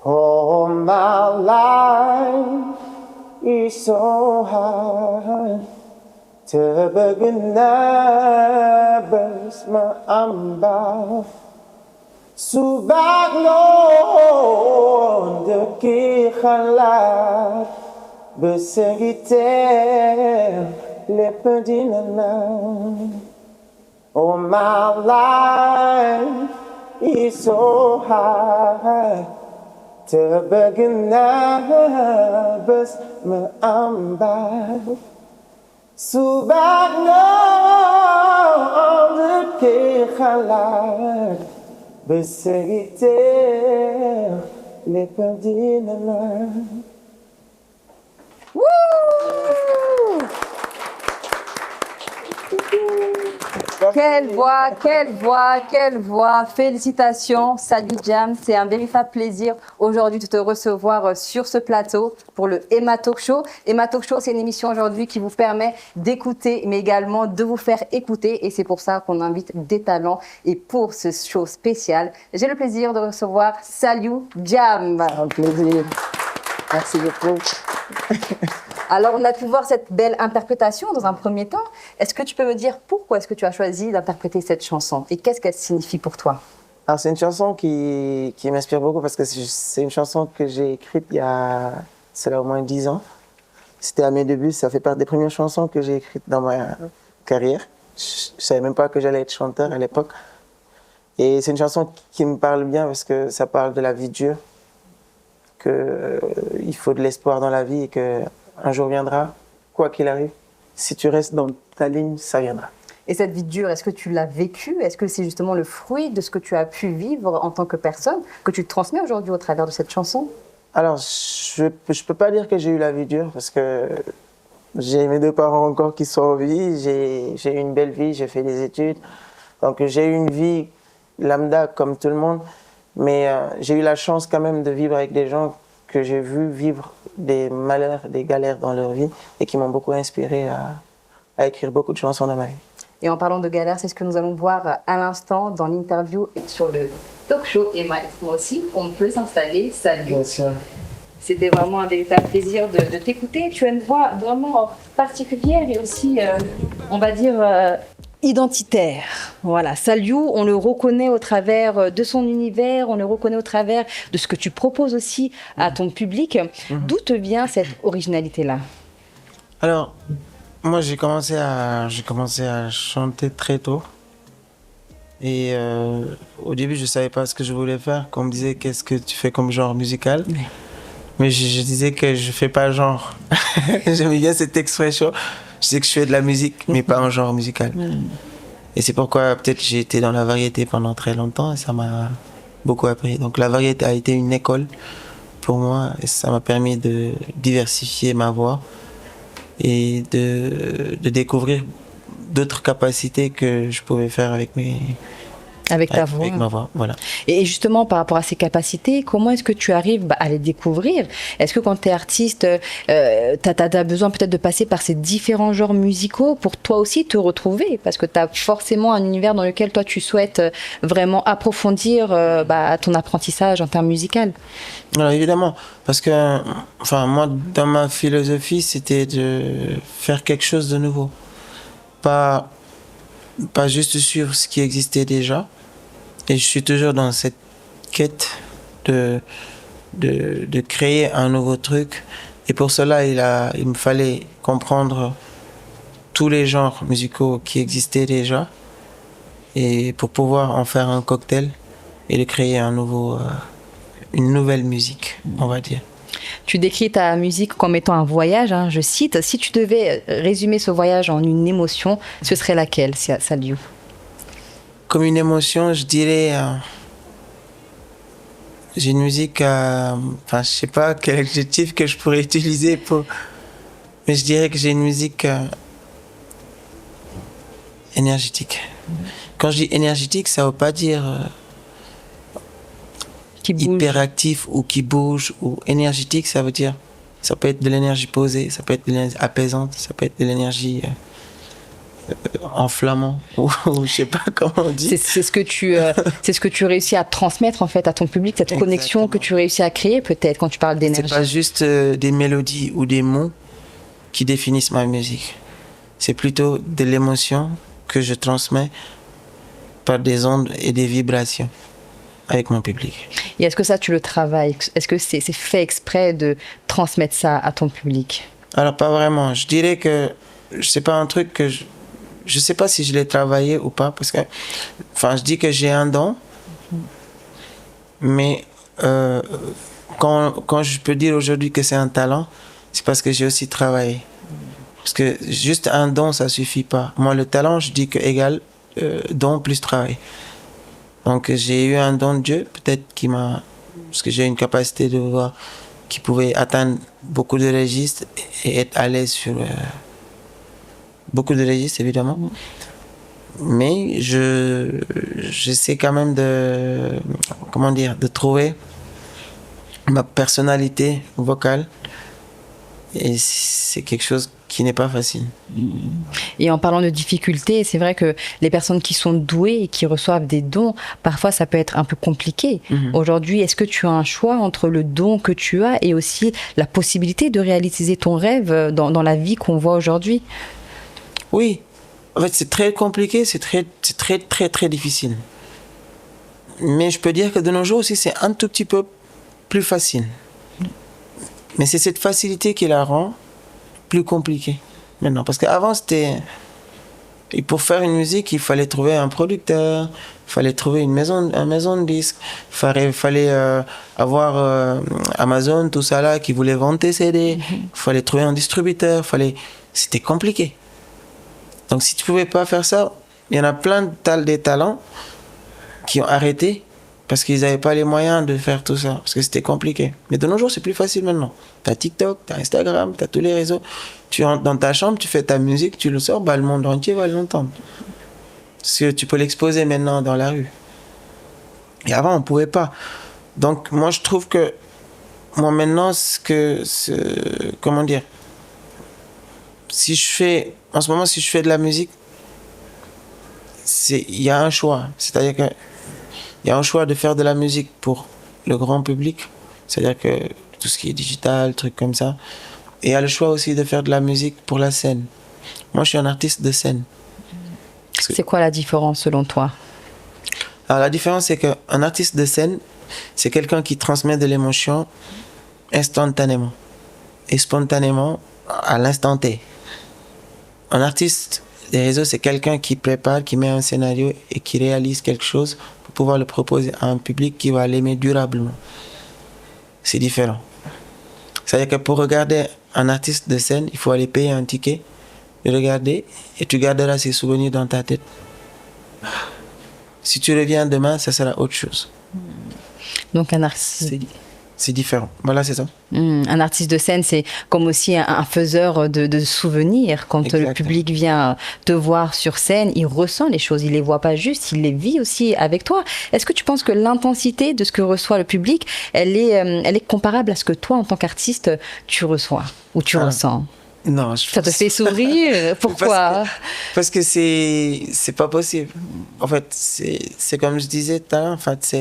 Oh, my life is so hard to begin amba subak no de ki khalat beseriter le pendinana. Oh, my life is so hard to begin amba subak no de ki khalat beseriter le pendinana. Wouh! Quelle voix, quelle voix, quelle voix. Félicitations, Salut Jam. C'est un véritable plaisir aujourd'hui de te recevoir sur ce plateau pour le Emma Talk Show. Emma Talk Show, c'est une émission aujourd'hui qui vous permet d'écouter, mais également de vous faire écouter. Et c'est pour ça qu'on invite des talents. Et pour ce show spécial, j'ai le plaisir de recevoir Salut Jam. Un plaisir. Merci beaucoup. Alors, on a pu voir cette belle interprétation dans un premier temps. Est-ce que tu peux me dire pourquoi est-ce que tu as choisi d'interpréter cette chanson et qu'est-ce qu'elle signifie pour toi? Alors, c'est une chanson qui m'inspire beaucoup parce que c'est une chanson que j'ai écrite il y a cela au moins 10 ans. C'était à mes débuts, ça fait partie des premières chansons que j'ai écrites dans ma carrière. Je ne savais même pas que j'allais être chanteur à l'époque. Et c'est une chanson qui me parle bien parce que ça parle de la vie dure, qu'il faut de l'espoir dans la vie et qu'un jour viendra, quoi qu'il arrive. Si tu restes dans ta ligne, ça viendra. Et cette vie dure, est-ce que tu l'as vécue? Est-ce que c'est justement le fruit de ce que tu as pu vivre en tant que personne que tu transmets aujourd'hui au travers de cette chanson? Alors, je peux pas dire que j'ai eu la vie dure parce que j'ai mes 2 parents encore qui sont en vie. J'ai eu une belle vie, j'ai fait des études. Donc, j'ai eu une vie lambda comme tout le monde. Mais j'ai eu la chance quand même de vivre avec des gens que j'ai vu vivre des malheurs, des galères dans leur vie et qui m'ont beaucoup inspiré à écrire beaucoup de chansons dans ma vie. Et en parlant de galères, c'est ce que nous allons voir à l'instant dans l'interview sur le talk show Emma et moi aussi. On peut s'installer. Salut. Bien sûr. C'était vraiment un véritable plaisir de t'écouter. Tu as une voix vraiment particulière et aussi, on va dire, identitaire. Voilà, Salut, on le reconnaît au travers de son univers, on le reconnaît au travers de ce que tu proposes aussi à ton public. D'où te vient cette originalité-là? Alors, moi j'ai commencé à chanter très tôt. Et au début, je savais pas ce que je voulais faire. Quand on me disait qu'est-ce que tu fais comme genre musical. Mais je disais que je fais pas genre. J'aimais bien cette expression. Je disais que je fais de la musique, mais pas un genre musical. Et c'est pourquoi peut-être j'ai été dans la variété pendant très longtemps et ça m'a beaucoup appris. Donc la variété a été une école pour moi et ça m'a permis de diversifier ma voix et de découvrir d'autres capacités que je pouvais faire avec ta voix. Avec ma voix, voilà. Et justement, par rapport à ces capacités, comment est-ce que tu arrives à les découvrir? Est-ce que quand tu es artiste, tu as besoin peut-être de passer par ces différents genres musicaux pour toi aussi te retrouver? Parce que tu as forcément un univers dans lequel toi tu souhaites vraiment approfondir ton apprentissage en termes musical. Alors évidemment, parce que moi, dans ma philosophie, c'était de faire quelque chose de nouveau. Pas juste suivre ce qui existait déjà. Et je suis toujours dans cette quête de créer un nouveau truc. Et pour cela, il me fallait comprendre tous les genres musicaux qui existaient déjà. Et pour pouvoir en faire un cocktail et de créer une nouvelle musique, on va dire. Tu décris ta musique comme étant un voyage, hein, je cite. Si tu devais résumer ce voyage en une émotion, ce serait laquelle, Salut? Comme une émotion, je dirais... j'ai une musique... je sais pas quel adjectif que je pourrais utiliser pour... Mais je dirais que j'ai une musique énergétique. Quand je dis énergétique, ça veut pas dire... hyperactif ou qui bouge ou énergétique, ça veut dire ça peut être de l'énergie posée, ça peut être de l'énergie apaisante, ça peut être de l'énergie en flamand, ou je sais pas comment on dit. C'est ce que tu réussis à transmettre en fait à ton public, cette connexion que tu réussis à créer peut-être quand tu parles d'énergie. C'est pas juste des mélodies ou des mots qui définissent ma musique. C'est plutôt de l'émotion que je transmets par des ondes et des vibrations avec mon public. Et est-ce que ça, tu le travailles? Est-ce que c'est fait exprès de transmettre ça à ton public? Alors, pas vraiment. Je dirais que c'est pas un truc que je sais pas si je l'ai travaillé ou pas, parce que, enfin, je dis que j'ai un don, mais quand je peux dire aujourd'hui que c'est un talent, c'est parce que j'ai aussi travaillé. Parce que juste un don, ça suffit pas. Moi, le talent, je dis que égal don plus travail. Donc, j'ai eu un don de Dieu, peut-être parce que j'ai une capacité de voir qui pouvait atteindre beaucoup de registres et être à l'aise sur beaucoup de registres, évidemment. Mais j'essaie quand même de trouver ma personnalité vocale. Et c'est quelque chose qui n'est pas facile. Et en parlant de difficultés, c'est vrai que les personnes qui sont douées et qui reçoivent des dons, parfois ça peut être un peu compliqué. Aujourd'hui, est-ce que tu as un choix entre le don que tu as et aussi la possibilité de réaliser ton rêve dans la vie qu'on voit aujourd'hui? Oui. En fait, c'est très compliqué, c'est très difficile. Mais je peux dire que de nos jours aussi, c'est un tout petit peu plus facile. Mais c'est cette facilité qui la rend plus compliquée maintenant. Parce qu'avant, et pour faire une musique, il fallait trouver un producteur, il fallait trouver une maison de disques, il fallait avoir Amazon, tout ça là, qui voulait vendre tes CD, il fallait trouver un distributeur, c'était compliqué. Donc si tu pouvais pas faire ça, il y en a plein des talents qui ont arrêté parce qu'ils n'avaient pas les moyens de faire tout ça, parce que c'était compliqué. Mais de nos jours, c'est plus facile maintenant. T'as TikTok, t'as Instagram, t'as tous les réseaux. Tu rentres dans ta chambre, tu fais ta musique, tu le sors, le monde entier va l'entendre. Parce que tu peux l'exposer maintenant dans la rue. Et avant, on pouvait pas. Donc moi, je trouve que moi maintenant, comment dire, en ce moment, si je fais de la musique, il y a un choix. C'est-à-dire que il y a un choix de faire de la musique pour le grand public, c'est-à-dire que tout ce qui est digital, trucs comme ça. Et il y a le choix aussi de faire de la musique pour la scène. Moi, je suis un artiste de scène. C'est quoi la différence selon toi? Alors, la différence, c'est qu'un artiste de scène, c'est quelqu'un qui transmet de l'émotion instantanément et spontanément à l'instant T. Un artiste des réseaux, c'est quelqu'un qui prépare, qui met un scénario et qui réalise quelque chose pour pouvoir le proposer à un public qui va l'aimer durablement. C'est différent. C'est-à-dire que pour regarder un artiste de scène, il faut aller payer un ticket, le regarder, et tu garderas ses souvenirs dans ta tête. Si tu reviens demain, ça sera autre chose. Donc un artiste... C'est différent. Voilà, c'est ça. Un artiste de scène, c'est comme aussi un faiseur de souvenirs. Quand Exactement. le public vient te voir sur scène, il ressent les choses, il les voit pas juste, il les vit aussi avec toi. Est-ce que tu penses que l'intensité de ce que reçoit le public, elle est comparable à ce que toi, en tant qu'artiste, tu reçois ou tu ressens? Non, Ça te fait sourire? Pourquoi? Parce que c'est pas possible. En fait, c'est comme je disais tout à l'heure, en fait,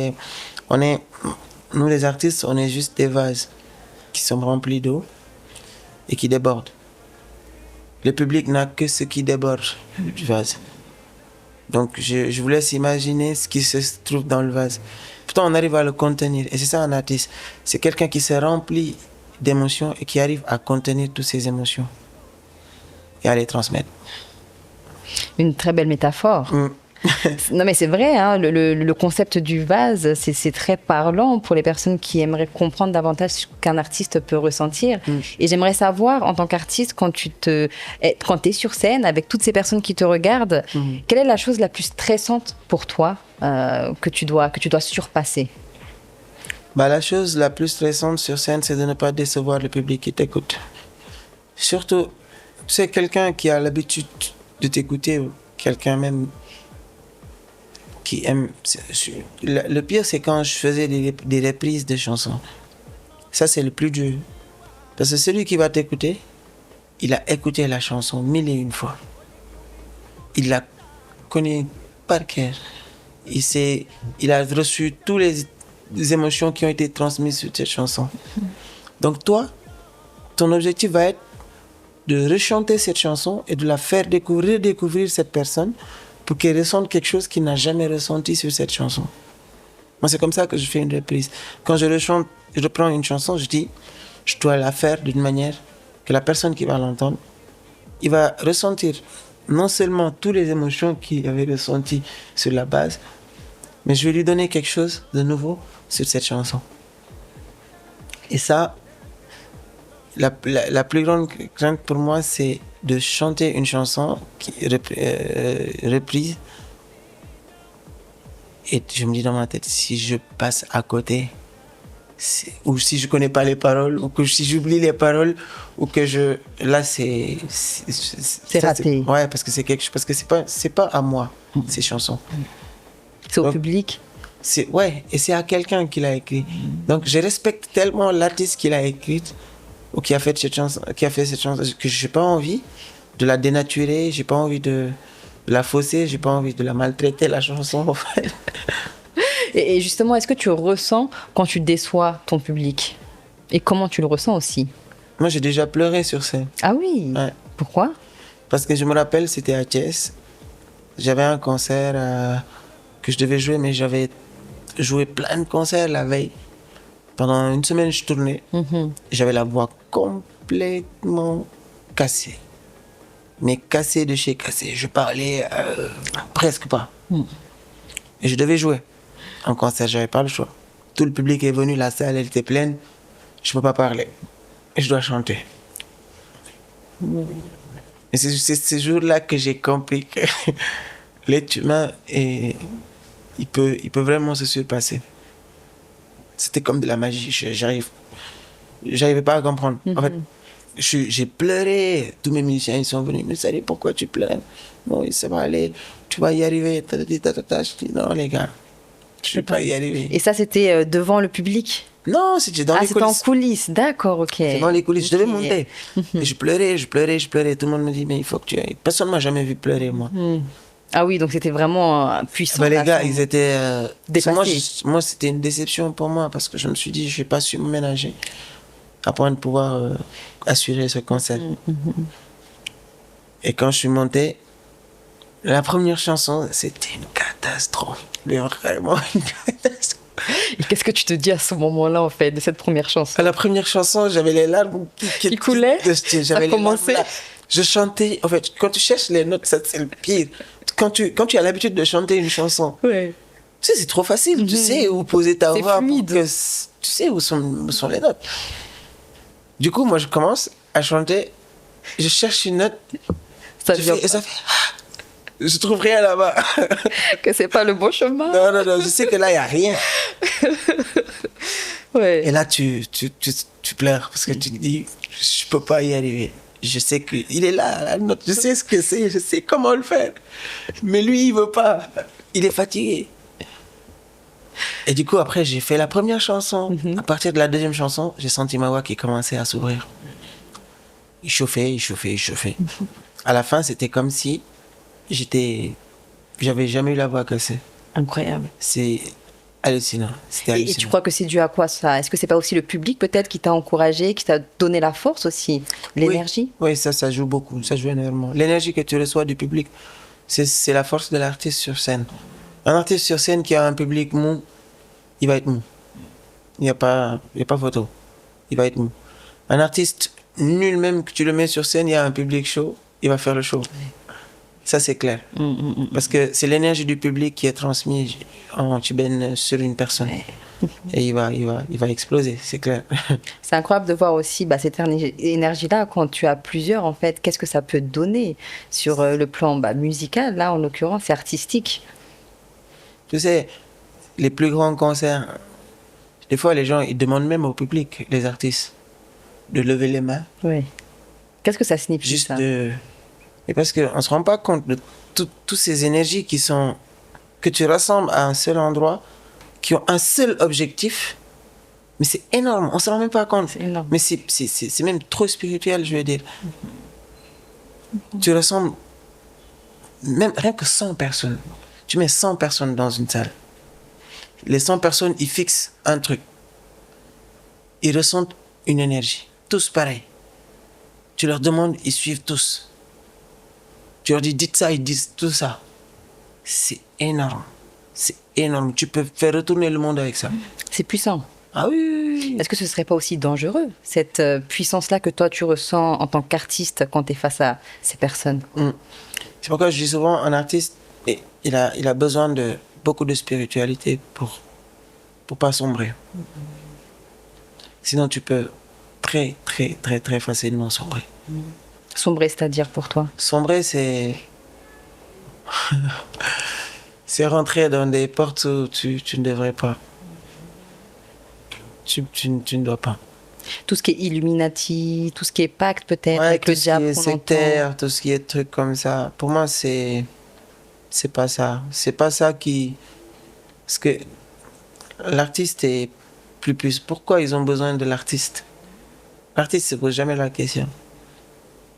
nous les artistes, on est juste des vases qui sont remplis d'eau et qui débordent. Le public n'a que ce qui déborde du vase. Donc je vous laisse imaginer ce qui se trouve dans le vase. Pourtant, on arrive à le contenir. Et c'est ça un artiste. C'est quelqu'un qui se remplit d'émotions et qui arrive à contenir toutes ces émotions et à les transmettre. Une très belle métaphore. Non mais c'est vrai, hein, le concept du vase, c'est très parlant pour les personnes qui aimeraient comprendre davantage ce qu'un artiste peut ressentir. Et j'aimerais savoir, en tant qu'artiste, quand tu es sur scène avec toutes ces personnes qui te regardent, quelle est la chose la plus stressante pour toi que tu dois surpasser? La chose la plus stressante sur scène, c'est de ne pas décevoir le public qui t'écoute. Surtout, c'est quelqu'un qui a l'habitude de t'écouter, quelqu'un même qui aime. Le pire, c'est quand je faisais des reprises de chansons. Ça, c'est le plus dur. Parce que celui qui va t'écouter, il a écouté la chanson 1001 fois. il la connaît par cœur. Il a reçu toutes les émotions qui ont été transmises sur cette chanson. Donc toi, ton objectif va être de rechanter cette chanson et de la faire redécouvrir cette personne pour qu'elle ressente quelque chose qu'il n'a jamais ressenti sur cette chanson. Moi, c'est comme ça que je fais une reprise. Quand je rechante, je reprends une chanson, je dis, je dois la faire d'une manière que la personne qui va l'entendre, il va ressentir non seulement toutes les émotions qu'il avait ressenties sur la base, mais je vais lui donner quelque chose de nouveau sur cette chanson. Et ça, la plus grande crainte pour moi, c'est de chanter une chanson reprise. Et je me dis dans ma tête, si je passe à côté, ou si je connais pas les paroles, ou que si j'oublie les paroles, ou que je... Là, c'est raté. Ouais, parce que c'est quelque chose... Parce que c'est pas à moi, ces chansons. C'est au Donc, public. Ouais, et c'est à quelqu'un qui l'a écrit. Donc, je respecte tellement l'artiste qui l'a écrite, ou qui a fait cette chanson, que j'ai pas envie de la dénaturer, j'ai pas envie de la fausser, j'ai pas envie de la maltraiter, la chanson, en fait. Et justement, est-ce que tu ressens quand tu déçois ton public? Et comment tu le ressens aussi? Moi, j'ai déjà pleuré sur scène. Ah oui? Ouais. Pourquoi? Parce que je me rappelle, c'était à Thiès. J'avais un concert que je devais jouer, mais j'avais joué plein de concerts la veille. Pendant une semaine, je tournais. J'avais la voix complètement cassée. Mais cassée de chez cassée. Je parlais presque pas. Et je devais jouer. En concert, j'avais pas le choix. Tout le public est venu, la salle, elle était pleine. Je peux pas parler. Et je dois chanter. Et c'est ce jour-là que j'ai compris que l'être humain, il peut vraiment se surpasser. C'était comme de la magie. J'arrivais pas à comprendre. En fait, j'ai pleuré. Tous mes musiciens, ils sont venus. Mais Sali, pourquoi tu pleures? Non, ça va aller. Tu vas y arriver. Je dis, non, les gars, je vais pas y arriver. Et ça, c'était devant le public? Non, c'était dans les coulisses. C'était en coulisses, d'accord, ok. C'est dans les coulisses, je devais monter. Et je pleurais. Tout le monde me dit, mais il faut que tu ailles. Personne ne m'a jamais vu pleurer, moi. Ah oui, donc c'était vraiment puissant. Les gars, ils étaient... dépassés. Moi, c'était une déception pour moi, parce que je me suis dit, je n'ai pas su me ménager à point de pouvoir assurer ce concert. Et quand je suis monté, la première chanson, c'était une catastrophe. Mais vraiment une catastrophe. Et qu'est-ce que tu te dis à ce moment-là, en fait, de cette première chanson? À la première chanson, j'avais les larmes qui coulaient. J'avais les commencé. larmes là. Je chantais. En fait, quand tu cherches les notes, ça, c'est le pire. Quand tu as l'habitude de chanter une chanson, ouais. Tu sais, c'est trop facile. Tu sais où poser ta voix. Fluide. Tu sais où sont les notes. Du coup, moi, je commence à chanter. Je cherche une note. Et ça fait... Je trouve rien là-bas. Que c'est pas le bon chemin. Non, je sais que là, il n'y a rien. Ouais. Et là, tu pleures parce que tu te dis, je peux pas y arriver. Je sais qu'il est là, la note. Je sais ce que c'est, je sais comment le faire. Mais lui, il veut pas. Il est fatigué. Et du coup, après, j'ai fait la première chanson. À partir de la deuxième chanson, j'ai senti ma voix qui commençait à s'ouvrir. Il chauffait. À la fin, c'était comme si j'avais jamais eu la voix cassée. Incroyable. C'est hallucinant. C'était hallucinant. Et tu crois que c'est dû à quoi ça? Est-ce que c'est pas aussi le public peut-être qui t'a encouragé, qui t'a donné la force aussi, l'énergie? Oui, ça joue beaucoup, ça joue énormément. L'énergie que tu reçois du public, c'est la force de l'artiste sur scène. Un artiste sur scène qui a un public mou, il va être mou. Il n'y a pas photo. Il va être mou. Un artiste nul, même que tu le mets sur scène, il y a un public chaud, il va faire le show. Ça, c'est clair. Parce que c'est l'énergie du public qui est transmise en tibène sur une personne. Et il va exploser, c'est clair. C'est incroyable de voir aussi cette énergie-là quand tu as plusieurs, en fait. Qu'est-ce que ça peut donner sur le plan musical, là, en l'occurrence, et artistique? Tu sais, les plus grands concerts, des fois, les gens, ils demandent même au public, les artistes, de lever les mains. Oui. Qu'est-ce que ça signifie, juste ça? Et parce qu'on ne se rend pas compte de toutes ces énergies que tu rassembles à un seul endroit, qui ont un seul objectif, mais c'est énorme, on ne se rend même pas compte. C'est énorme. Mais c'est même trop spirituel, je veux dire. Tu rassembles même rien que 100 personnes. Tu mets 100 personnes dans une salle. Les 100 personnes, ils fixent un truc. Ils ressentent une énergie. Tous pareils. Tu leur demandes, ils suivent tous. Tu leur dis, dites ça, ils disent tout ça. C'est énorme. C'est énorme. Tu peux faire retourner le monde avec ça. C'est puissant. Ah oui, oui, oui. Est-ce que ce serait pas aussi dangereux, cette puissance-là que toi tu ressens en tant qu'artiste quand tu es face à ces personnes? C'est pourquoi je dis souvent, un artiste, il a besoin de beaucoup de spiritualité pour pas sombrer. Sinon, tu peux très, très, très, très facilement sombrer. Sombrer, c'est-à-dire pour toi? Sombrer, c'est... c'est rentrer dans des portes où tu ne devrais pas. Tu ne dois pas. Tout ce qui est Illuminati, tout ce qui est pacte peut-être Ouais, avec tout le ce qui diable est qu'on entend. sectaire, tout ce qui est trucs comme ça. Pour moi, c'est pas ça. C'est pas ça qui... Parce que l'artiste est plus. Pourquoi ils ont besoin de l'artiste? L'artiste ne se pose jamais la question.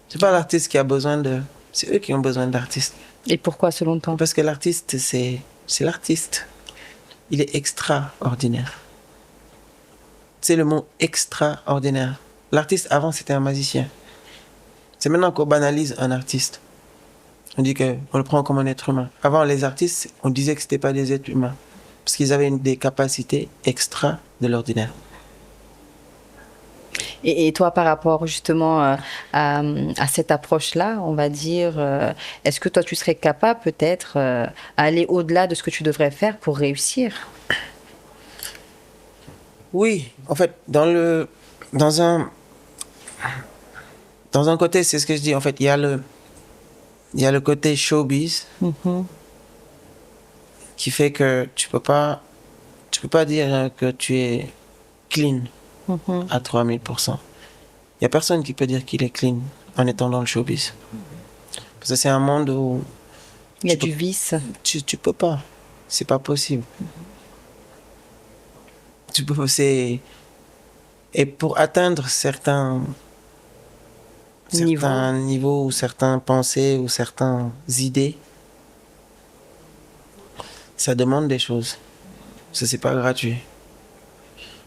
C'est pas l'artiste qui a besoin de... C'est eux qui ont besoin d'artistes. Et pourquoi selon toi? Parce que l'artiste, c'est l'artiste. Il est extraordinaire. C'est le mot extraordinaire. L'artiste, avant, c'était un magicien. C'est maintenant qu'on banalise un artiste. On dit qu'on le prend comme un être humain. Avant, les artistes, on disait que ce n'étaient pas des êtres humains. Parce qu'ils avaient des capacités extra de l'ordinaire. Et toi, par rapport justement à cette approche-là, on va dire, est-ce que toi, tu serais capable peut-être aller au-delà de ce que tu devrais faire pour réussir? Oui, en fait, dans un côté, c'est ce que je dis, en fait, il y a le côté showbiz qui fait que tu peux pas dire que tu es clean à 3000%. Il y a personne qui peut dire qu'il est clean en étant dans le showbiz. Parce que c'est un monde où Il y a du vice. tu peux pas. C'est pas possible. Et pour atteindre certains niveaux ou certaines pensées ou certaines idées, ça demande des choses. Ça, c'est pas gratuit.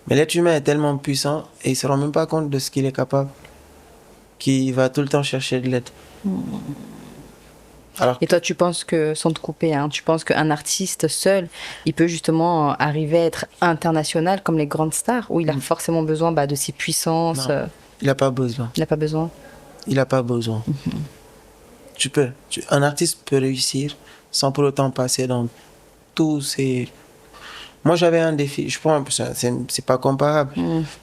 Mais l'être humain est tellement puissant et il se rend même pas compte de ce qu'il est capable qu'il va tout le temps chercher de l'aide. Alors, Et toi, tu penses que, sans te couper, hein, tu penses qu'un artiste seul, il peut justement arriver à être international comme les grandes stars, ou il a forcément besoin de ses puissances? Non. Il n'a pas besoin. Il n'a pas besoin. Il n'a pas besoin. Un artiste peut réussir sans pour autant passer dans tous ces... Moi, j'avais un défi. Je pense c'est pas comparable.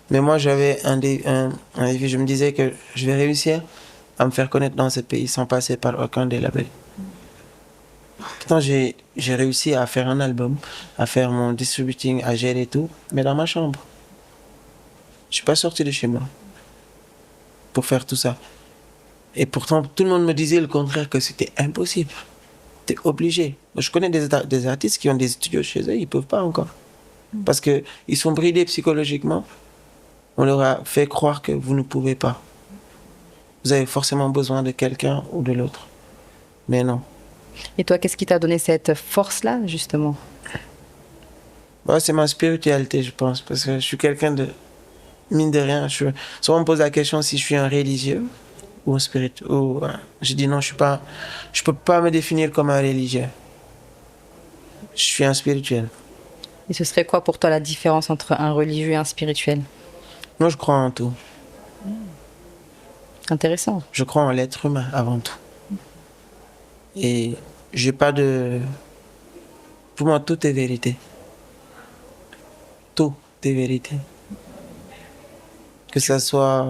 Mais moi, j'avais un défi. Je me disais que je vais réussir à me faire connaître dans ce pays sans passer par aucun des labels. Pourtant, j'ai réussi à faire un album, à faire mon distributing, à gérer tout, mais dans ma chambre. Je suis pas sorti de chez moi pour faire tout ça. Et pourtant, tout le monde me disait le contraire, que c'était impossible. T'es obligé. Je connais des artistes qui ont des studios chez eux, ils peuvent pas encore. Parce que ils sont bridés psychologiquement. On leur a fait croire que vous ne pouvez pas. Vous avez forcément besoin de quelqu'un ou de l'autre. Mais non. Et toi, qu'est-ce qui t'a donné cette force-là, justement? C'est ma spiritualité, je pense. Parce que je suis quelqu'un de... Mine de rien, souvent on me pose la question si je suis un religieux ou un spirituel. Je dis non, je peux pas me définir comme un religieux. Je suis un spirituel. Et ce serait quoi pour toi la différence entre un religieux et un spirituel? Moi, je crois en tout. Intéressant. Je crois en l'être humain avant tout. Et j'ai pas de... Pour moi, tout est vérité. Tout est vérité. Que ça soit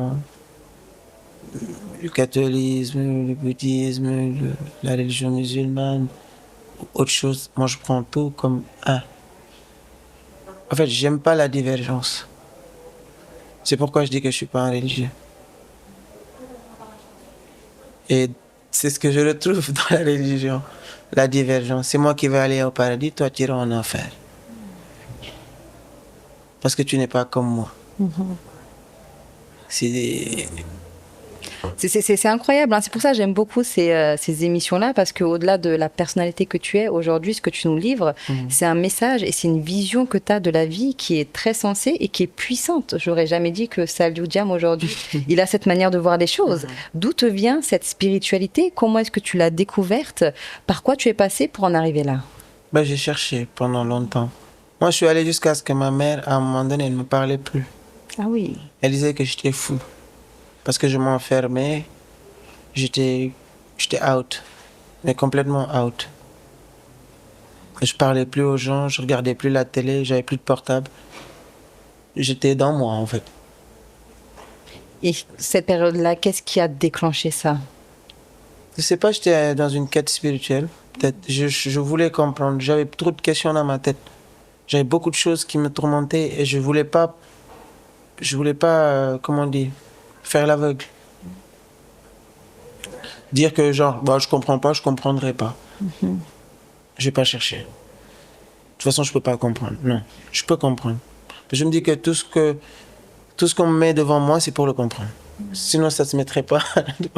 le catholicisme, le bouddhisme, la religion musulmane, ou autre chose. Moi, je prends tout comme un. En fait, j'aime pas la divergence. C'est pourquoi je dis que je suis pas un religieux. Et c'est ce que je retrouve dans la religion, la divergence. C'est moi qui vais aller au paradis, toi tu iras en enfer. Parce que tu n'es pas comme moi. C'est C'est incroyable, hein. C'est pour ça que j'aime beaucoup ces émissions-là, parce qu'au-delà de la personnalité que tu es aujourd'hui, ce que tu nous livres, c'est un message et c'est une vision que tu as de la vie qui est très sensée et qui est puissante. J'aurais jamais dit que Saliou Diam aujourd'hui, il a cette manière de voir les choses. D'où te vient cette spiritualité? Comment est-ce que tu l'as découverte? Par quoi tu es passé pour en arriver là? Ben, j'ai cherché pendant longtemps. Moi, je suis allé jusqu'à ce que ma mère, à un moment donné, elle ne me parlait plus. Ah oui. Elle disait que j'étais fou. Parce que je m'enfermais, j'étais out, mais complètement out. Je parlais plus aux gens, je regardais plus la télé, j'avais plus de portable. J'étais dans moi, en fait. Et cette période-là, qu'est-ce qui a déclenché ça? Je sais pas, j'étais dans une quête spirituelle. Peut-être, je voulais comprendre. J'avais trop de questions dans ma tête. J'avais beaucoup de choses qui me tourmentaient et je voulais pas, comment dire, faire l'aveugle. Dire que genre, bah, je comprends pas, je comprendrai pas. Je vais pas chercher. De toute façon, je peux pas comprendre. Non, je peux comprendre. Je me dis que tout ce qu'on me met devant moi, c'est pour le comprendre. Sinon, ça se mettrait pas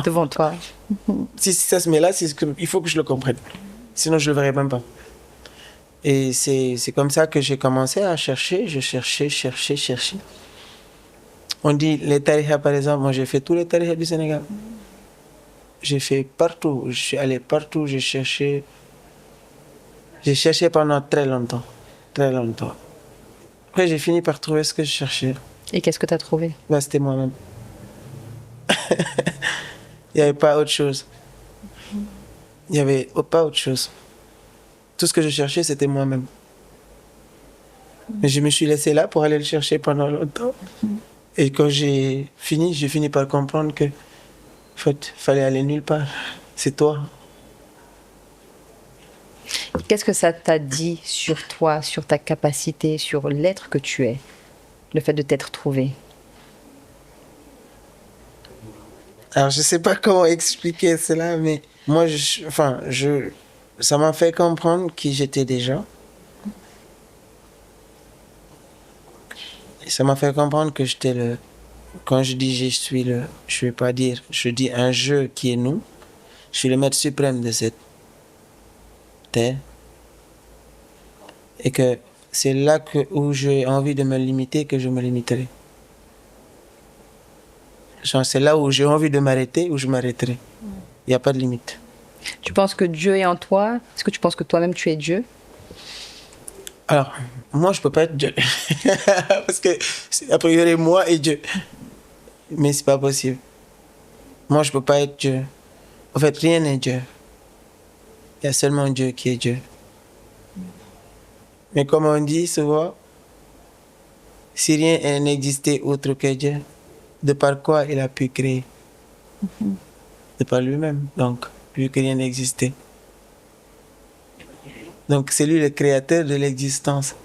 devant toi. Si ça se met là, il faut que je le comprenne. Sinon, je le verrai même pas. Et c'est comme ça que j'ai commencé à chercher. Je cherchais. On dit les tariqa, par exemple. Moi, j'ai fait tous les tariqa du Sénégal. J'ai fait partout. Je suis allé partout. J'ai cherché pendant très longtemps. Très longtemps. Après, j'ai fini par trouver ce que je cherchais. Et qu'est-ce que tu as trouvé? Bah, c'était moi-même. Il n'y avait pas autre chose. Il n'y avait pas autre chose. Tout ce que je cherchais, c'était moi-même. Mais je me suis laissé là pour aller le chercher pendant longtemps. Et quand j'ai fini par comprendre que, en fait, fallait aller nulle part. C'est toi. Qu'est-ce que ça t'a dit sur toi, sur ta capacité, sur l'être que tu es, le fait de t'être trouvé? Alors, je sais pas comment expliquer cela, mais moi, ça m'a fait comprendre qui j'étais déjà. Et ça m'a fait comprendre que quand je dis je vais pas dire, je dis un jeu qui est nous. Je suis le maître suprême de cette terre. Et que c'est là où j'ai envie de me limiter que je me limiterai. Genre, c'est là où j'ai envie de m'arrêter, où je m'arrêterai. Il n'y a pas de limite. Tu penses que Dieu est en toi? Est-ce que tu penses que toi-même tu es Dieu? Alors, moi, je peux pas être Dieu. Parce que, a priori, moi et Dieu. Mais c'est pas possible. Moi, je peux pas être Dieu. En fait, rien n'est Dieu. Il y a seulement Dieu qui est Dieu. Mais comme on dit souvent, si rien n'existait autre que Dieu, de par quoi il a pu créer? De par lui-même, donc, vu que rien n'existait. Donc, c'est lui le créateur de l'existence.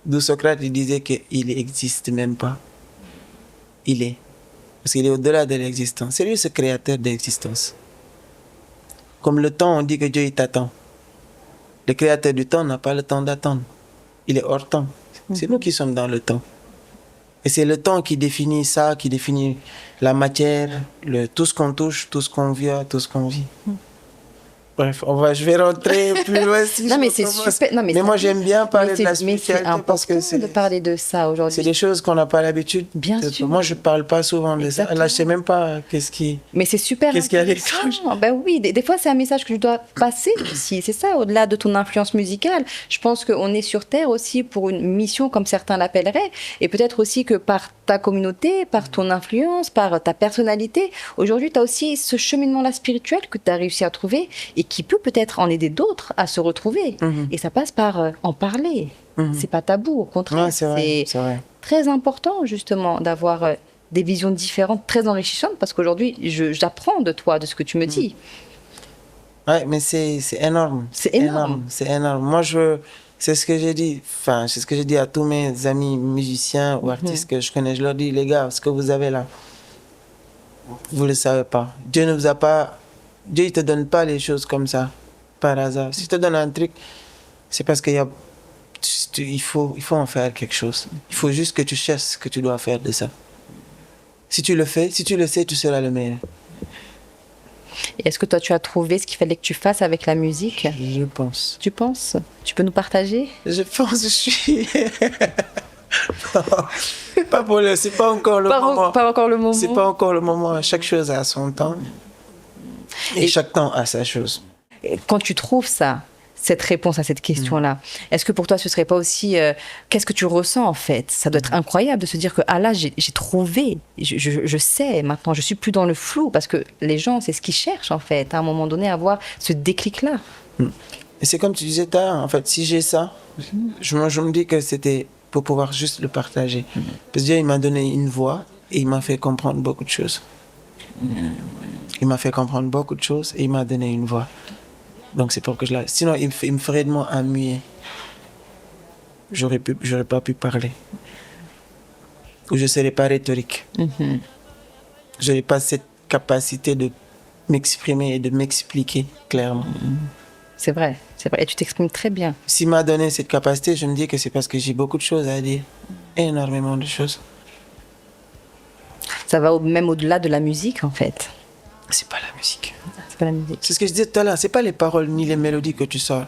D'où Socrate il disait qu'il n'existe même pas. Il est. Parce qu'il est au-delà de l'existence. C'est lui ce créateur de l'existence. Comme le temps, on dit que Dieu il t'attend. Le créateur du temps n'a pas le temps d'attendre. Il est hors temps. C'est nous qui sommes dans le temps. Et c'est le temps qui définit ça, qui définit la matière, tout ce qu'on touche, tout ce qu'on vit, tout ce qu'on vit. Bref, je vais rentrer plus loin si non, je mais c'est commence. super. Non, mais moi, j'aime bien parler de la spiritualité parce que c'est important de parler de ça aujourd'hui. C'est des choses qu'on n'a pas l'habitude. Bien sûr. Moi, je parle pas souvent de ça. Là, je sais même pas Mais c'est super. Qu'est-ce qu'il y a intéressant. Ben oui, des fois, c'est un message que je dois passer aussi. C'est ça, au-delà de ton influence musicale. Je pense qu'on est sur Terre aussi pour une mission, comme certains l'appelleraient. Et peut-être aussi que par ta communauté, par ton influence, par ta personnalité, aujourd'hui, tu as aussi ce cheminement-là spirituel que tu as réussi à trouver et qui peut peut-être en aider d'autres à se retrouver. Et ça passe par en parler. C'est pas tabou, au contraire. Ouais, c'est vrai. Très important, justement, d'avoir des visions différentes, très enrichissantes, parce qu'aujourd'hui, j'apprends de toi, de ce que tu me dis. Ouais, mais c'est énorme. C'est énorme. C'est énorme. Moi, c'est ce que j'ai dit. Enfin, c'est ce que j'ai dit à tous mes amis musiciens ou artistes que je connais. Je leur dis, les gars, ce que vous avez là, vous le savez pas. Dieu ne vous a pas... Dieu, il te donne pas les choses comme ça, par hasard. Si je te donne un truc, c'est parce il faut en faire quelque chose. Il faut juste que tu cherches ce que tu dois faire de ça. Si tu le fais, si tu le sais, tu seras le meilleur. Et est-ce que toi, tu as trouvé ce qu'il fallait que tu fasses avec la musique? Je pense. Tu penses? Tu peux nous partager? Je pense, je suis. Pas pour le. C'est pas encore le moment. Pas encore le moment. C'est pas encore le moment. Chaque chose a son temps. Et chaque temps a sa chose. Et quand tu trouves ça, cette réponse à cette question-là, est-ce que pour toi, ce serait pas aussi... qu'est-ce que tu ressens, en fait? Ça doit être incroyable de se dire que, ah là, j'ai trouvé, je sais maintenant, je suis plus dans le flou, parce que les gens, c'est ce qu'ils cherchent, en fait, à un moment donné, avoir ce déclic-là. Et c'est comme tu disais tout à l'heure, en fait, si j'ai ça, je me dis que c'était pour pouvoir juste le partager. Parce que Dieu, il m'a donné une voix et il m'a fait comprendre beaucoup de choses. Il m'a fait comprendre beaucoup de choses et il m'a donné une voix. Donc c'est pour que je la... Sinon, il me ferait de moi un muet. J'aurais pas pu parler. Ou je serais pas rhétorique. Je n'aurais pas cette capacité de m'exprimer et de m'expliquer clairement. C'est vrai, c'est vrai. Et tu t'exprimes très bien. S'il m'a donné cette capacité, je me dis que c'est parce que j'ai beaucoup de choses à dire. Énormément de choses. Ça va même au-delà de la musique, en fait. C'est pas la musique. C'est pas la musique. C'est ce que je disais tout à l'heure. C'est pas les paroles ni les mélodies que tu sors.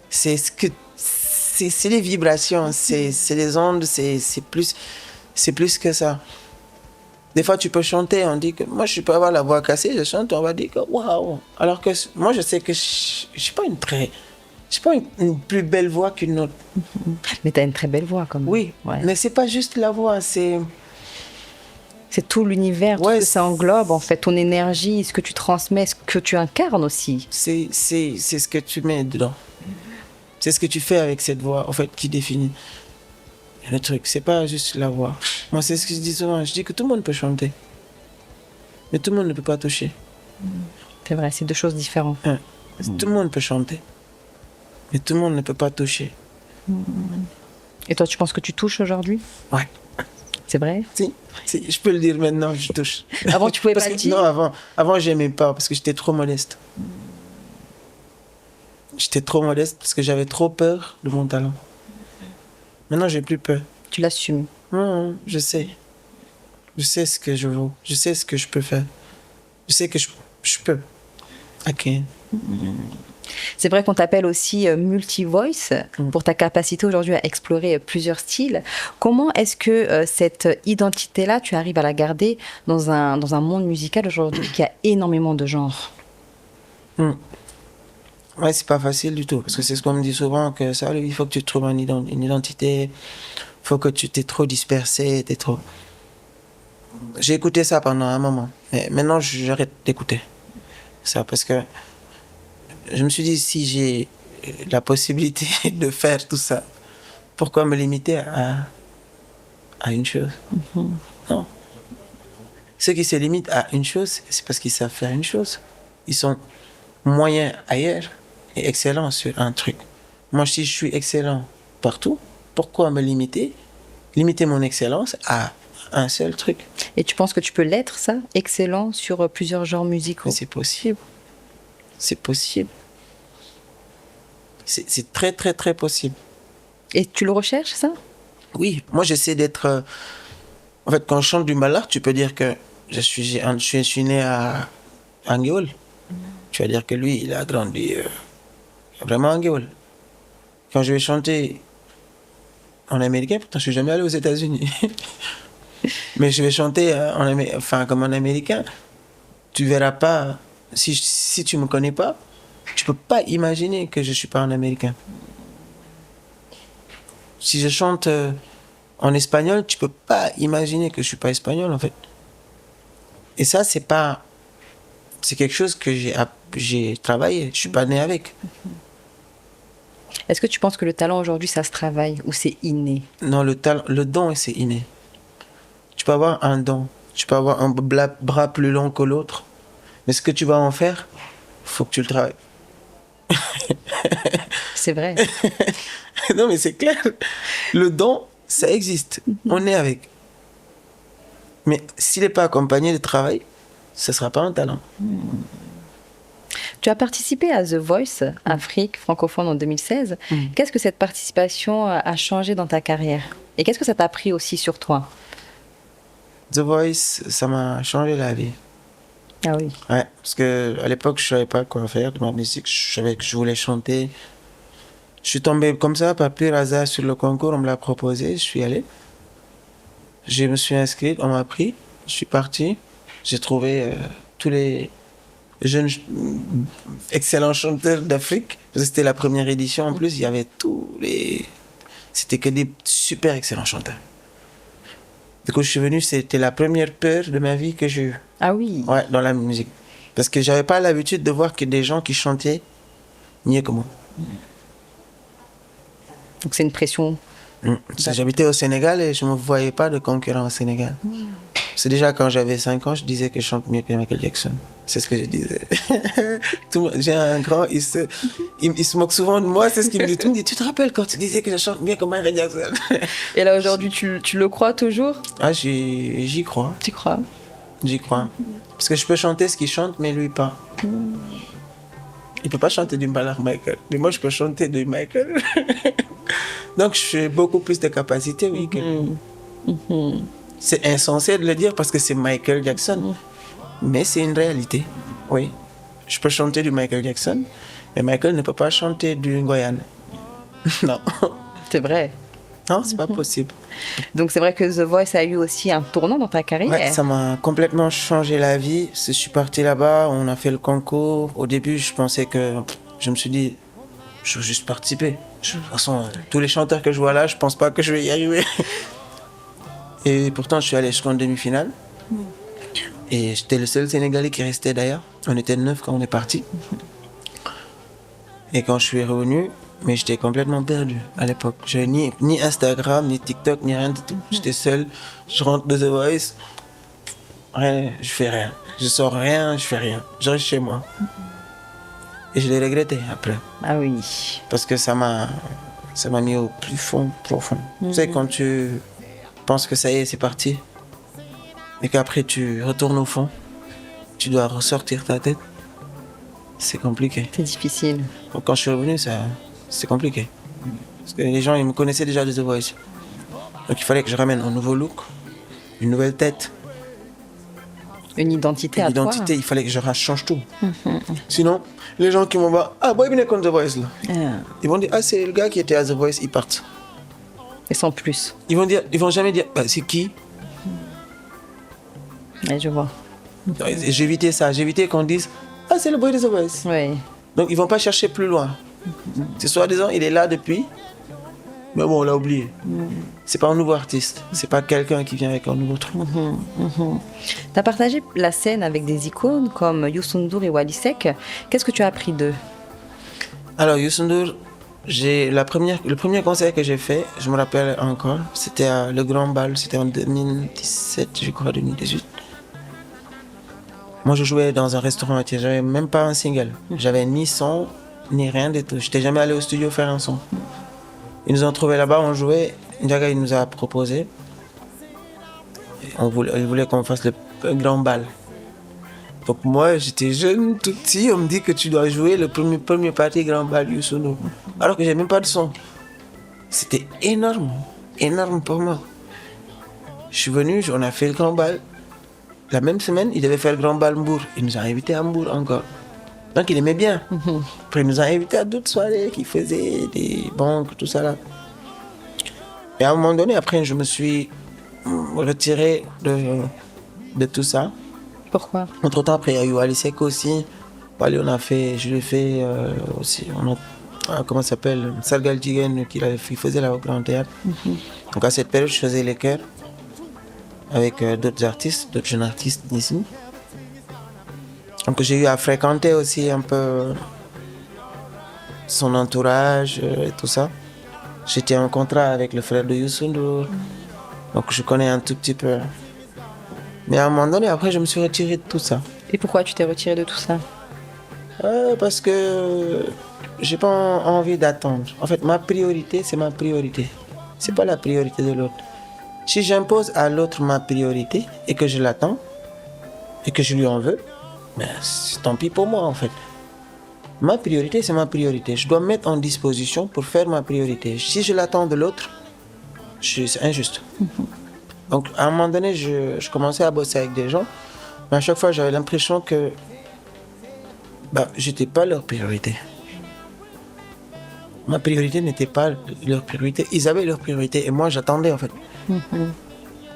C'est ce que... C'est les vibrations, c'est les ondes, c'est plus que ça. Des fois, tu peux chanter, on dit que moi, je peux avoir la voix cassée, je chante, on va dire que waouh. Alors que moi, je sais que je n'ai pas une plus belle voix qu'une autre. Mais tu as une très belle voix, quand même. Oui, ouais. Mais c'est pas juste la voix, c'est tout l'univers, ouais, tout ce que ça englobe, en fait, ton énergie, ce que tu transmets, ce que tu incarnes aussi. C'est ce que tu mets dedans. C'est ce que tu fais avec cette voix, en fait, qui définit le truc. C'est pas juste la voix. Moi, c'est ce que je dis souvent. Je dis que tout le monde peut chanter. Mais tout le monde ne peut pas toucher. C'est vrai, c'est deux choses différentes. Tout le monde peut chanter. Mais tout le monde ne peut pas toucher. Et toi, tu penses que tu touches aujourd'hui? Ouais. C'est vrai? Si, je peux le dire maintenant, je touche. Avant, tu pouvais pas le dire? Non, avant j'aimais pas parce que j'étais trop modeste. J'étais trop modeste parce que j'avais trop peur de mon talent. Maintenant, j'ai plus peur. Tu l'assumes? Non, je sais. Je sais ce que je vaux. Je sais ce que je peux faire. Je sais que je peux. Ok. C'est vrai qu'on t'appelle aussi multi-voice pour ta capacité aujourd'hui à explorer plusieurs styles. Comment est-ce que cette identité-là, tu arrives à la garder dans un monde musical aujourd'hui qui a énormément de genres? Ouais, c'est pas facile du tout. Parce que c'est ce qu'on me dit souvent, que ça, il faut que tu trouves une identité. Il faut que tu t'es trop dispersé, t'es trop... J'ai écouté ça pendant un moment. Mais maintenant, j'arrête d'écouter ça parce que je me suis dit, si j'ai la possibilité de faire tout ça, pourquoi me limiter à une chose? Non. Ceux qui se limitent à une chose, c'est parce qu'ils savent faire une chose. Ils sont moyens ailleurs et excellents sur un truc. Moi, si je suis excellent partout, pourquoi me limiter? Limiter mon excellence à un seul truc. Et tu penses que tu peux l'être, ça, excellent sur plusieurs genres musicaux? Mais c'est possible. C'est possible. C'est très, très, très possible. Et tu le recherches, ça? Oui, moi j'essaie d'être... En fait, quand je chante du Mbala, tu peux dire que je suis né à Anguille. Tu vas dire que lui, il a grandi vraiment à Anguille. Quand je vais chanter en américain, pourtant je suis jamais allé aux États-Unis. Mais je vais chanter comme en américain. Tu verras pas, si tu me connais pas, tu peux pas imaginer que je suis pas un américain. Si je chante en espagnol, tu peux pas imaginer que je suis pas espagnol en fait. Et ça, c'est quelque chose que j'ai travaillé. Je suis pas né avec. Est-ce que tu penses que le talent aujourd'hui, ça se travaille ou c'est inné? Non, le don, c'est inné. Tu peux avoir un don. Tu peux avoir un bras plus long que l'autre. Mais ce que tu vas en faire, faut que tu le travailles. C'est vrai. Non, mais c'est clair. Le don, ça existe. On est avec. Mais s'il n'est pas accompagné de travail, ce ne sera pas un talent. Tu as participé à The Voice Afrique francophone en 2016. Qu'est-ce que cette participation a changé dans ta carrière? Et qu'est-ce que ça t'a appris aussi sur toi? The Voice, ça m'a changé la vie. Ah oui. Ouais, parce que à l'époque, je savais pas quoi faire de ma musique. Je savais que je voulais chanter. Je suis tombé comme ça, par pur hasard, sur le concours. On me l'a proposé. Je suis allé. Je me suis inscrit. On m'a pris. Je suis parti. J'ai trouvé tous les jeunes excellents chanteurs d'Afrique. Parce que c'était la première édition. En plus, il y avait tous les. C'était que des super excellents chanteurs. Du coup, je suis venu. C'était la première peur de ma vie que j'ai eue. Ah oui. Ouais, dans la musique. Parce que j'avais pas l'habitude de voir que des gens qui chantaient mieux que moi. Donc c'est une pression. Parce que j'habitais au Sénégal et je ne me voyais pas de concurrent au Sénégal. C'est déjà quand j'avais 5 ans, je disais que je chante mieux que Michael Jackson. C'est ce que je disais. J'ai un grand, il se moque souvent de moi, c'est ce qu'il me dit. Il me dit, tu te rappelles quand tu disais que je chante mieux que Michael Jackson? Et là aujourd'hui, tu le crois toujours? Ah, j'y crois. Tu crois? J'y crois. Parce que je peux chanter ce qu'il chante, mais lui pas. Il peut pas chanter du Ballard Michael. Mais moi, je peux chanter du Michael. Donc, j'ai beaucoup plus de capacité, oui. C'est insensé de le dire parce que c'est Michael Jackson. Mais c'est une réalité, oui. Je peux chanter du Michael Jackson, mais Michael ne peut pas chanter du Ngoyan. Non. C'est vrai. Non, c'est pas possible. Donc c'est vrai que The Voice a eu aussi un tournant dans ta carrière. Ouais, ça m'a complètement changé la vie. Je suis parti là-bas, on a fait le concours. Au début, je pensais que... Je me suis dit, je veux juste participer. De toute façon, tous les chanteurs que je vois là, je pense pas que je vais y arriver. Et pourtant, je suis allé jusqu'en demi-finale. Et j'étais le seul Sénégalais qui restait d'ailleurs. On était 9 quand on est parti. Et quand je suis revenu, mais j'étais complètement perdu à l'époque. J'avais ni Instagram, ni TikTok, ni rien du tout. J'étais seul. Je rentre de The Voice. Rien, je fais rien. Je sors rien, je fais rien. Je reste chez moi. Et je l'ai regretté après. Ah oui. Parce que ça m'a mis au plus fond, profond. Tu sais, quand tu penses que ça y est, c'est parti. Et qu'après tu retournes au fond, tu dois ressortir ta tête. C'est compliqué. C'est difficile. Donc, quand je suis revenu, c'est compliqué. Parce que les gens, ils me connaissaient déjà de The Voice. Donc il fallait que je ramène un nouveau look, une nouvelle tête. Une identité à toi. L'identité, il fallait que je change tout. Sinon, les gens qui m'ont dit, ah, boy, bien contre The Voice là. Ils vont dire, ah, c'est le gars qui était à The Voice, ils partent. Et sans plus. Ils vont jamais dire, bah, c'est qui? Ouais, je vois. J'ai évité ça. J'ai évité qu'on dise, ah, c'est le boy de The Voice. Oui. Donc ils vont pas chercher plus loin. C'est soi-disant, il est là depuis. Mais bon, on l'a oublié. C'est pas un nouveau artiste. C'est pas quelqu'un qui vient avec un nouveau truc. Tu as partagé la scène avec des icônes comme Youssou N'Dour et Wally Seck. Qu'est-ce que tu as appris d'eux? Alors, Youssou N'Dour, le premier concert que j'ai fait, je me rappelle encore, c'était à Le Grand Bal. C'était en 2017, je crois, 2018. Moi, je jouais dans un restaurant, j'avais même pas un single. J'avais ni son, ni rien du tout. J'étais jamais allé au studio faire un son. Ils nous ont trouvés là-bas, on jouait. Ndiaga, il nous a proposé. Il voulait qu'on fasse le grand bal. Donc moi, j'étais jeune, tout petit. On me dit que tu dois jouer le premier parti grand bal Youssou N'Dour. Alors que j'ai même pas de son. C'était énorme, énorme pour moi. Je suis venu, on a fait le grand bal. La même semaine, il devait faire le grand bal Mbour. Il nous a invités à Mbour encore. Donc il aimait bien. Après, il nous a invités à d'autres soirées qui faisaient des banques, tout ça là. Et à un moment donné, après, je me suis retiré de tout ça. Pourquoi? Entre-temps, après, il y a eu Wally Seck aussi. Wally, je l'ai fait aussi. Comment ça s'appelle? Sargal Jigen, il faisait là au Grand Théâtre. Donc à cette période, je faisais les chœurs avec d'autres artistes, d'autres jeunes artistes d'ici. Donc j'ai eu à fréquenter aussi un peu son entourage et tout ça. J'étais en contrat avec le frère de Youssou N'Dour, donc je connais un tout petit peu. Mais à un moment donné, après, je me suis retiré de tout ça. Et pourquoi tu t'es retiré de tout ça? Parce que j'ai pas envie d'attendre. En fait, ma priorité, c'est ma priorité. C'est pas la priorité de l'autre. Si j'impose à l'autre ma priorité et que je l'attends et que je lui en veux, ben, tant pis pour moi en fait. Ma priorité, c'est ma priorité. Je dois me mettre en disposition pour faire ma priorité. Si je l'attends de l'autre, c'est injuste. Donc à un moment donné, je commençais à bosser avec des gens. Mais à chaque fois, j'avais l'impression que j'étais pas leur priorité. Ma priorité n'était pas leur priorité. Ils avaient leur priorité et moi, j'attendais en fait.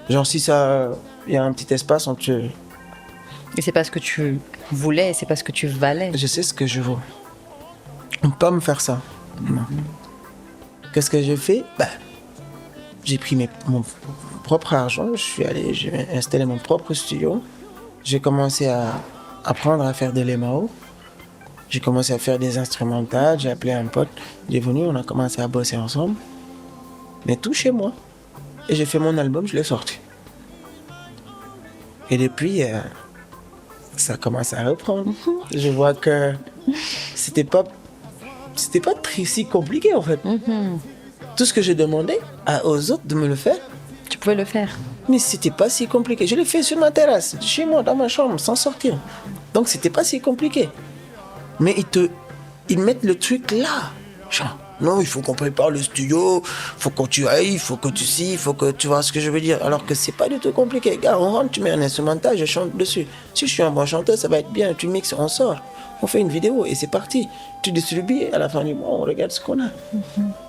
Genre, si ça, il y a un petit espace entre eux, Et c'est pas ce que tu voulais, c'est pas ce que tu valais. je sais ce que je veux. On peut pas me faire ça. Non. Qu'est-ce que j'ai fait? J'ai pris mon propre argent, je suis allé, j'ai installé mon propre studio. J'ai commencé à apprendre à faire de l'EMAO. J'ai commencé à faire des instrumentales, j'ai appelé un pote, il est venu, on a commencé à bosser ensemble. Mais tout chez moi. Et j'ai fait mon album, je l'ai sorti. Et depuis, ça commence à reprendre. Je vois que c'était pas si compliqué en fait. Tout ce que j'ai demandé aux autres de me le faire, Tu pouvais le faire. mais c'était pas si compliqué. Je l'ai fait sur ma terrasse, chez moi, dans ma chambre, sans sortir. Donc c'était pas si compliqué. Mais ils mettent le truc là. Genre, non, il faut qu'on prépare le studio, faut que tu ailles, il faut que tu il faut que tu vois ce que je veux dire. Alors que c'est pas du tout compliqué. Gars, on rentre, tu mets un instrumental, je chante dessus. Si je suis un bon chanteur, ça va être bien. Tu mixes, on sort. On fait une vidéo et c'est parti. Tu distribues, à la fin du mois, on regarde ce qu'on a.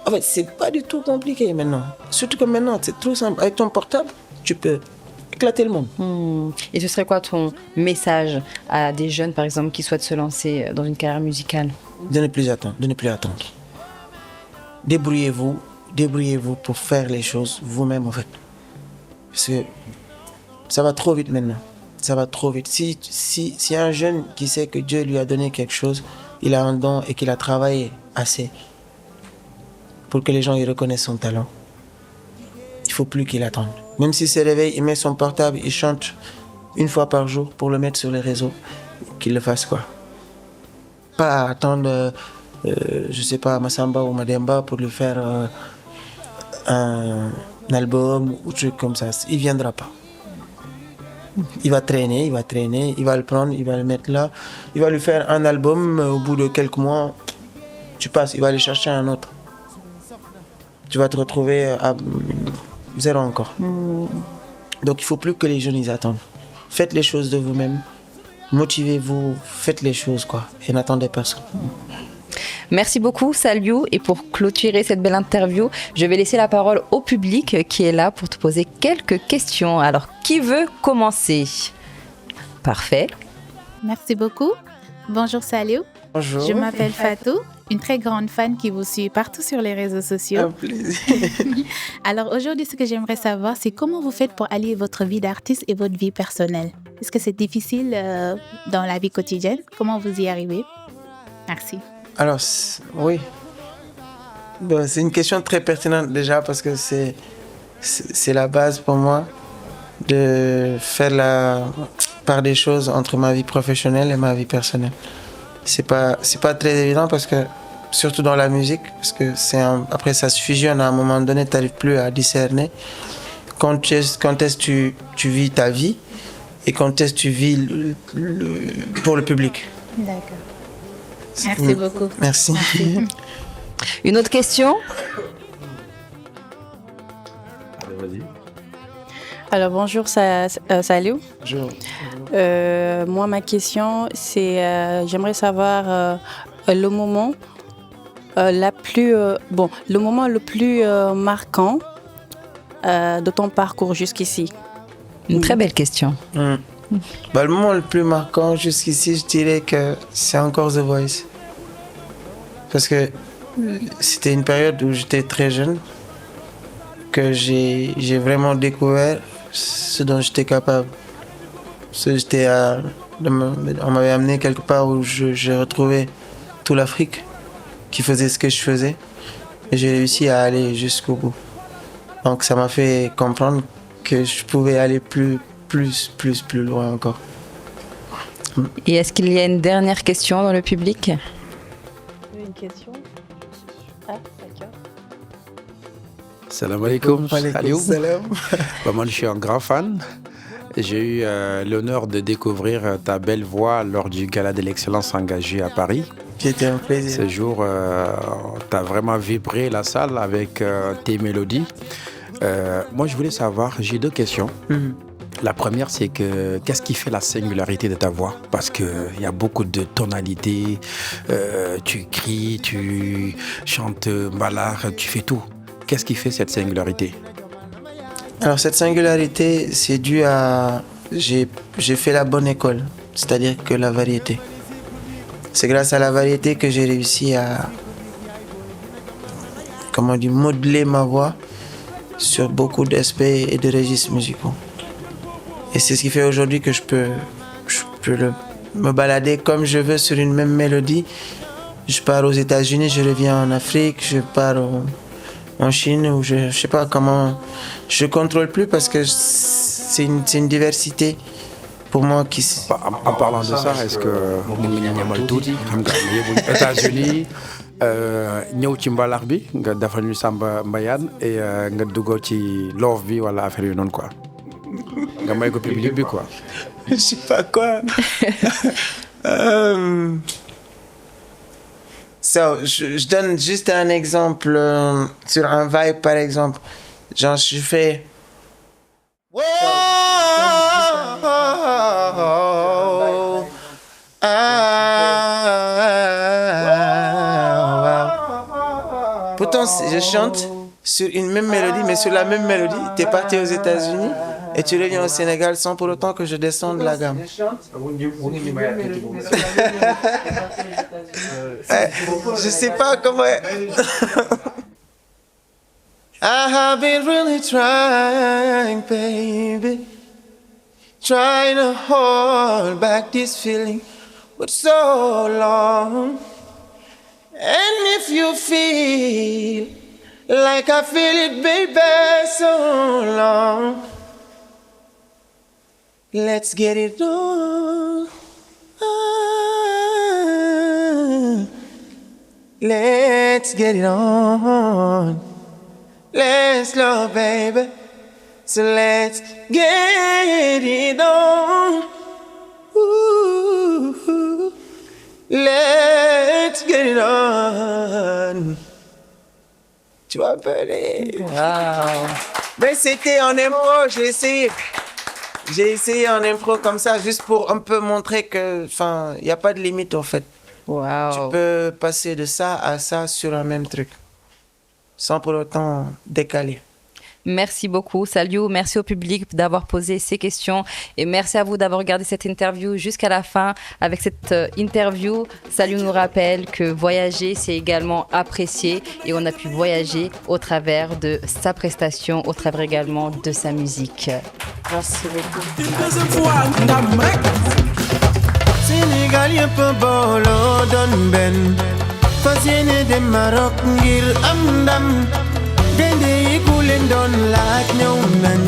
En fait, c'est pas du tout compliqué maintenant. Surtout que maintenant, c'est trop simple. Avec ton portable, tu peux éclater le monde. Et ce serait quoi ton message à des jeunes, par exemple, qui souhaitent se lancer dans une carrière musicale? De ne plus attendre, de ne plus attendre. Débrouillez-vous pour faire les choses vous-même en fait. Parce que ça va trop vite maintenant. Ça va trop vite. Si un jeune qui sait que Dieu lui a donné quelque chose, il a un don et qu'il a travaillé assez pour que les gens y reconnaissent son talent, il faut plus qu'il attende. Même s'il se réveille, il met son portable, il chante une fois par jour pour le mettre sur les réseaux, qu'il le fasse quoi. Pas attendre, je sais pas, Massamba ou Mademba pour lui faire un album ou truc comme ça. Il viendra pas. Il va traîner, il va le prendre, il va le mettre là. Il va lui faire un album, au bout de quelques mois, tu passes, il va aller chercher un autre. Tu vas te retrouver à zéro encore. Donc il faut plus que les jeunes ils attendent. Faites les choses de vous-même. Motivez-vous, faites les choses quoi. Et n'attendez personne. Merci beaucoup, Saliou. Et pour clôturer cette belle interview, je vais laisser la parole au public qui est là pour te poser quelques questions. Alors, qui veut commencer? Parfait. Merci beaucoup. Bonjour Saliou. Bonjour. Je m'appelle Fatou, une très grande fan qui vous suit partout sur les réseaux sociaux. Un plaisir. Alors aujourd'hui, ce que j'aimerais savoir, c'est comment vous faites pour allier votre vie d'artiste et votre vie personnelle. Est-ce que c'est difficile dans la vie quotidienne? Comment vous y arrivez? Merci. Alors, oui. Bon, c'est une question très pertinente déjà parce que c'est la base pour moi de faire la part des choses entre ma vie professionnelle et ma vie personnelle. C'est pas très évident parce que, surtout dans la musique, parce que après ça se fusionne à un moment donné, tu n'arrives plus à discerner quand est-ce que tu vis ta vie et quand est-ce que tu vis pour le public. D'accord. Merci beaucoup. Merci. Une autre question? Alors bonjour Saliou. Bonjour. Moi ma question c'est j'aimerais savoir le moment le moment le plus marquant de ton parcours jusqu'ici. Une très belle question. Le moment le plus marquant jusqu'ici, je dirais que c'est encore The Voice. Parce que c'était une période où j'étais très jeune, que j'ai vraiment découvert ce dont j'étais capable. On m'avait amené quelque part où j'ai retrouvé toute l'Afrique qui faisait ce que je faisais. Et j'ai réussi à aller jusqu'au bout. Donc ça m'a fait comprendre que je pouvais aller plus loin encore. Et est-ce qu'il y a une dernière question dans le public? Une question. Ah, d'accord. Salam alaikum. Alaikum salam. Moi, je suis un grand fan. J'ai eu l'honneur de découvrir ta belle voix lors du Gala de l'Excellence engagé à Paris. C'était un plaisir. Ce jour, tu as vraiment vibré la salle avec tes mélodies. Moi, je voulais savoir, j'ai deux questions. La première, c'est que qu'est-ce qui fait la singularité de ta voix? Parce qu'il y a beaucoup de tonalités, tu cries, tu chantes ballard, tu fais tout. Qu'est-ce qui fait cette singularité? Alors cette singularité, c'est dû à... J'ai fait la bonne école, c'est-à-dire que la variété. C'est grâce à la variété que j'ai réussi à... Comment dire, modeler ma voix sur beaucoup d'aspects et de registres musicaux. Et c'est ce qui fait aujourd'hui que je peux me balader comme je veux sur une même mélodie. Je pars aux États-Unis, je reviens en Afrique, je pars en Chine, ou je sais pas comment. Je contrôle plus parce que c'est une diversité pour moi qui. En parlant de ça, est-ce que États-Unis ñëw ci mbalax bi nga defal ñu Samba Mbayaan et nga duggoo ci love bi wala affaire yu noonu quoi nga may ko public bi quoi. Je sais pas quoi. Je donne juste un exemple sur un vibe par exemple. Genre je fais. Pourtant, je chante sur une même mélodie, mais sur la même mélodie, t'es parti aux États-Unis et tu reviens au Sénégal sans pour autant que je descende la gamme. Je sais pas comment. I have been really trying, baby, trying to hold back this feeling for so long. And if you feel like I feel it, baby, so long, let's get it on. Let's get it on. Let's love, baby. So let's get it on. Ooh, let's get it on. Tu vas appeler. Wow. Mais c'était en impro, j'ai essayé. J'ai essayé en impro comme ça, juste pour un peu montrer que, enfin, il n'y a pas de limite en fait. Wow. Tu peux passer de ça à ça sur un même truc, sans pour autant décaler. Merci beaucoup, Saliou. Merci au public d'avoir posé ces questions et merci à vous d'avoir regardé cette interview jusqu'à la fin. Avec cette interview, Saliou nous rappelle que voyager, c'est également apprécier et on a pu voyager au travers de sa prestation, au travers également de sa musique. Merci beaucoup. Sénégal yëpp booloo doon benn fas yéene dem Maroc ngir am ndam gaynde yi ku leen doon laaj ñëw nañ